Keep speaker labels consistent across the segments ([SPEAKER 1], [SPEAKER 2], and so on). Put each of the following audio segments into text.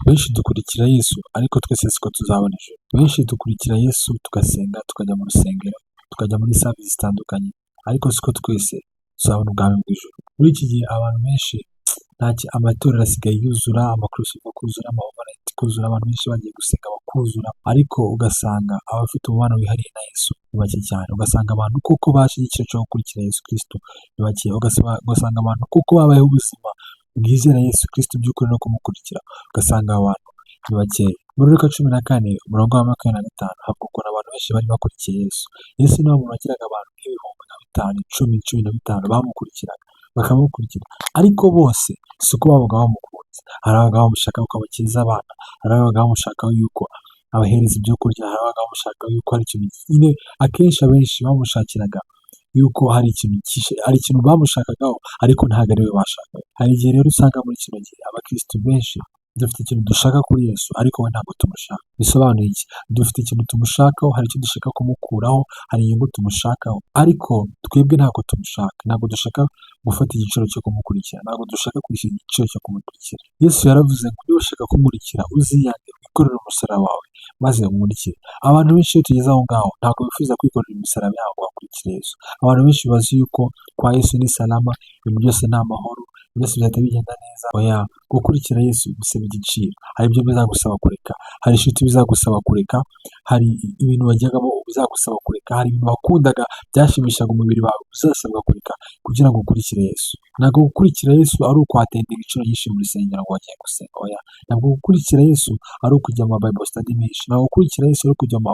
[SPEAKER 1] benshi dukurikira Yesu ariko twese siko tuzabona ijuru. Benshi dukurikira Yesu tugasenga, tukajya mu rusengero, tukajya muri service zitandukanye, ariko siko twese tuzabona ubwami bw'ijuru. Muri iki gihe abantu benshi amatorero asigaye yuzura, amakurusiko kuzura, amaovernight kuzura, abantu benshi bagiye gusenga bakuzura, ariko ugasanga abafite umubano wihariye na Yesu ni bake cyane. Ugasanga abantu kuko bashyigikira cyo gukurikira Yesu Kristo ni bake. Ugasanga abantu kuko babayeho ubuzima bwizera Yesu Kristo by'ukuri no kumukurikira, ugasanga abantu ni bakeya. Muri Luka 14:25 havuga ukuntu abantu benshi bari bakurikiye Yesu. Yesu niwe muntu wagiraga abantu nk'ibihumbi nka bitanu, 10, 15 bamukurikiraga, bakamukurikira, ariko bose si uko babaga bamukunze. Hari ababaga bamushaka ko abakiza abana, hari ababaga bamushaka yuko abahereza ibyo kurya, hari ababaga bamushaka yuko hari ikintu nyine, akenshi abenshi bamushakiraga yuko hari ikintu bamushakagaho, ariko ntabwo ari we bashakaga. Hari igihe rero usanga muri kino gihe abakristo benshi dufite ikintu dushaka kuri Yesu ariko we ntabwo tumushaka. Bisobanuye iki? Dufite ikintu tumushakaho, hari icyo dushaka kumukuraho, hari inyungu tumushakaho, ariko twebwe ntabwo tumushaka. Ntabwo dushaka gufata igiciro cyo kumukurikira, ntabwo dushaka kwishyura igiciro cyo kumukurikira. Yesu yaravuze ngo niba ushaka kumurikira uziyange, wikorere umusaraba wawe maze umurikire. Abantu benshi iyo tugeze aho ngaho ntabwo bifuza kwikorera imisaraba yabo ngo bakurikire Yesu. Abantu benshi bazi yuko kwa Yesu ni salama, ibintu byose ni amahoro, byose bihita bigenda neza. Oya, gukurikira Yesu bisaba igiciro. Hari ibyo bizagusaba kureka, hari inshuti bizagusaba kureka, hari ibintu wajyagamo bizagusaba kureka, hari ibintu wakundaga byashimishaga umubiri wawe uzasabwa kureka kugira ngo ukurikire Yesu. Ntabwo gukurikira Yesu ari ukwatenga ibiciro nyinshi mu rusengero ngo wagiye gusenga. Oya, ntabwo gukurikira Yesu ari ukujya mu Bible study menshi, ntabwo gukurikira Yesu ari ukujya mu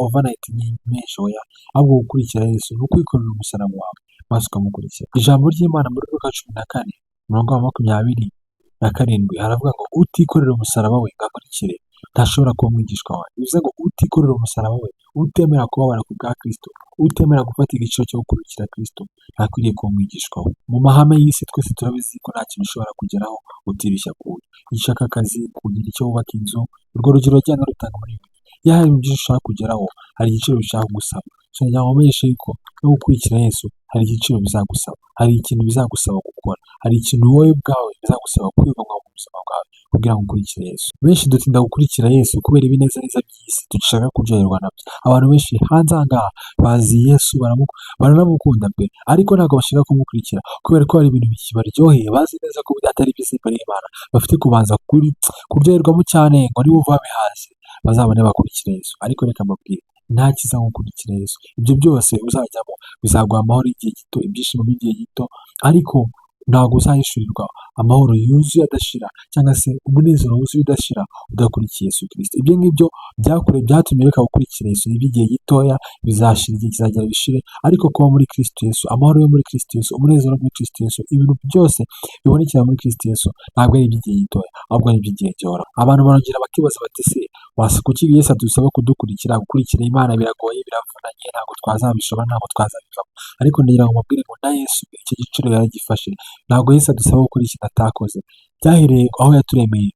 [SPEAKER 1] overnight menshi. Oya, ahubwo gukurikira Yesu ni ukwikorera umusaraba wawe maze ukamukurikira. Ijambo ry'Imana muri Luka 14:27 haravuga ngo utikorera umusaraba we ngo akurikire ntashobora kuba umwigishwa wawe. Bivuze ngo utikorera umusaraba we, utemera kubabara ku bwa Kristo, utemera gufata igiciro cyo gukurikira Kristo, ntakwiriye kuba umwigishwa we. Mu mahame y'isi twese turabizi ko nta kintu ushobora kugeraho utirishya kuwundi. Iyo ushaka akazi, kugira icyo wubaka inzu, urwo rugero rujyana rutanga muri ibi. Iyo hari ibyo ushaka kugeraho, hari igiciro bishaka gusaba. Kugira ngo umenyeshe yuko no gukurikira Yesu hari igiciro bizagusaba, hari ikintu bizagusaba gukora, hari ikintu wowe ubwawe bizagusaba kwigomwa mu buzima bwawe kugira ngo ukurikire Yesu. Benshi dutinda gukurikira Yesu kubera ibinezaneza by'isi dushaka kuryoherwa nabyo. Abantu benshi hanze aha ngaha bazi Yesu, baranamukunda pe, ariko ntabwo bashaka kumukurikira kubera ko hari ibintu bibaryoheye, bazi neza ko atari byiza imbere y'Imana. Bafite kubanza kuryoherwamo cyane ngo niba babihaze bazabone bakurikira Yesu. Ariko reka mbabwire, nta cyiza nko gukurikira Yesu. Ibyo byose uzajyamo bizaguha amahoro y'igihe gito, ibyishimo by'igihe gito, ariko ntabwo uzahishurirwa amahoro yuzuye adashira, cyangwa se umunezero wuzuye udashira udakurikiye Yesu Kristo. Ibyo ngibyo byatumye reka gukurikira Yesu iby'igihe gitoya, bizashira igihe kizagera bishire, ariko kuba muri Kristo Yesu, amahoro yo muri Kristo Yesu, umunezero muri Kristo Yesu, ibintu byose bibonekera muri Kristo Yesu ntabwo ari iby'igihe gitoya, ahubwo ari iby'igihe gihoraho. Abantu barongera bakibaza bati se kuki Yesu adusaba kudukurikira? Gukurikira Imana biragoye, biravunanye, ntabwo twazabishobora, ntabwo twazabivamo. Ariko ndagira ngo mubwire ngo na Yesu icyo giciro yaragifashe. Ntabwo Yesu adusaba gukora ikintu atakoze. Byahereye aho yaturemeye.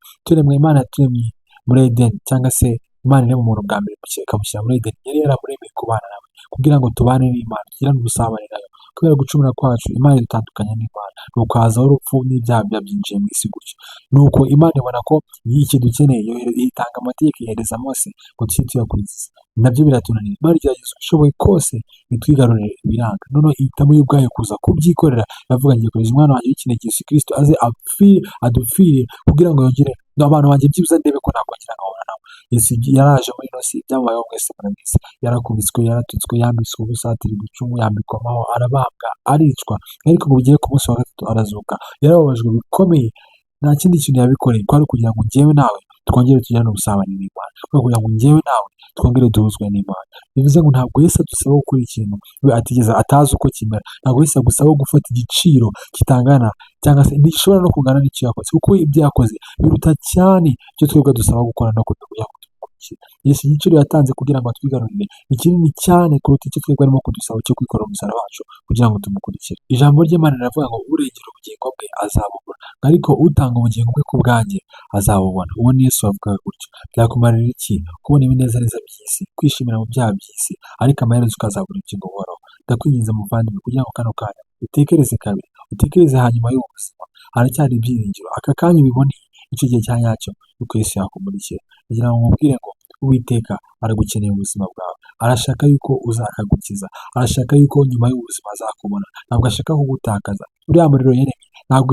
[SPEAKER 1] Imana yaturemye muri Edeni, cyangwa se Imana irema umuntu bwa mbere ikamushyira muri Edeni. Yari yaramuremeye kubana nawe kugira ngo tubane n'Imana, tugirane ubusabane nayo. Kubera gucumura kwacu Imana idutandukanya n'Imana, nuko hazaho urupfu n'ibyaha byinjiye mu isi gutyo. Nuko Imana ibona ko iki dukeneye, itanga amategeko ihereza Mose ngo tujye tuyakurikiza. Nabyo biratunanira. Imana igerageza uko ishoboye kose itwigarurire ibiranga. Noneho ihitamo y'ubwayo kuza kubyikorera. Iravuga ngiye kohereza umwana wanjye w'ikinege Yesu Kristo aze adupfire kugira ngo yongere abantu banjye byibuze ndebe ko nakongera nkahura nawe. Yesu yaraje muri ino si, byamubayeho mwese murabizi. Yarakubiswe, yaratutswe, yambitswe ubusa, aterwa icumu, yambikwa amahwa, arabambwa, aricwa, ariko ngo bigere ku munsi wa gatatu arazuka. Yarababajwe bikomeye. Nta kindi kintu yabikoreye kwari kugira ngo njyewe nawe twongere tugirane ubusabane n'Imana, kugira ngo njyewe nawe twongere duhuzwe n'Imana. Bivuze ngo ntabwo Yesu adusaba gukora ikintu we atigeze atazi uko kimera. Ntabwo Yesu agusaba gufata igiciro kitangana, cyangwa se ntigishobora no kungana n'icyo yakoze, kuko ibyo yakoze biruta cyane icyo twebwe dusaba gukora no kugira ngo tumukurikize. Yesu igiciro yatanze kugira ngo atwigarurire ni kinini cyane kuruta icyo twebwe arimo kudusaba cyo kwikorera umusaraba wacu kugira ngo tumukurikire. Ijambo ry'Imana riravuga ngo urengera ubugingo bwe azabubona, ariko utanga ubugingo bwe ku bwanjye azabubona. Uwo ni Yesu wavugaga gutyo. Byakumarira iki kubona ibinezaneza by'isi, kwishimira mu byaha by'isi, ariko amaherezo ukazabura ubugingo buhoraho? Ndakwinginze muvandimwe kugira ngo kano kanya utekereze kabiri, utekereze hanyuma y'ubu buzima haracyari ibyiringiro. Aka kanya ubiboneye icyo gihe cya nyacyo nuko Yesu yakumurikira. Kugira ngo nkubwire ngo Uwiteka aragukeneye mu buzima bwawe, arashaka yuko uzakagukiza, arashaka yuko nyuma y'ubuzima azakubona, ntabwo ashaka kugutakaza. Uriya muriro yeremye ntabwo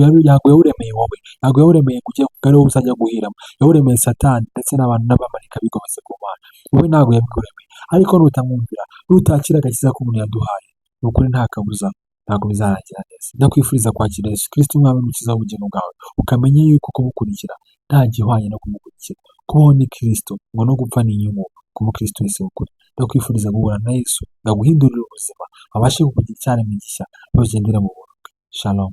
[SPEAKER 1] yawuremeye wowe, ntabwo yawuremeye kugira ngo ariwo uzajya guhiramo, yawuremeye Satani ndetse n'abantu n'abamarayika bigometse ku Mana. Wowe ntabwo yabikuremeye, ariko nutamwumvira, nutakira agakiza k'umuntu yaduhaye, ni ukuri nta kabuza ntabwo bizarangira neza. Ndakwifuriza kwakira Yesu Kristo umwami n'umukiza w'ubugingo bwawe, ukamenya yuko kumukurikira nta gihwanye no kumukurikira. Kubaho ni Kristo, ngo no gupfa ni inyungu ku mukristo wese w'ukuri. Ndakwifuriza guhura na Yesu, ngo aguhindurire ubuzima, abashe kukugira icyaremwe gishya, bagendera mu buntu bwe. Shalom.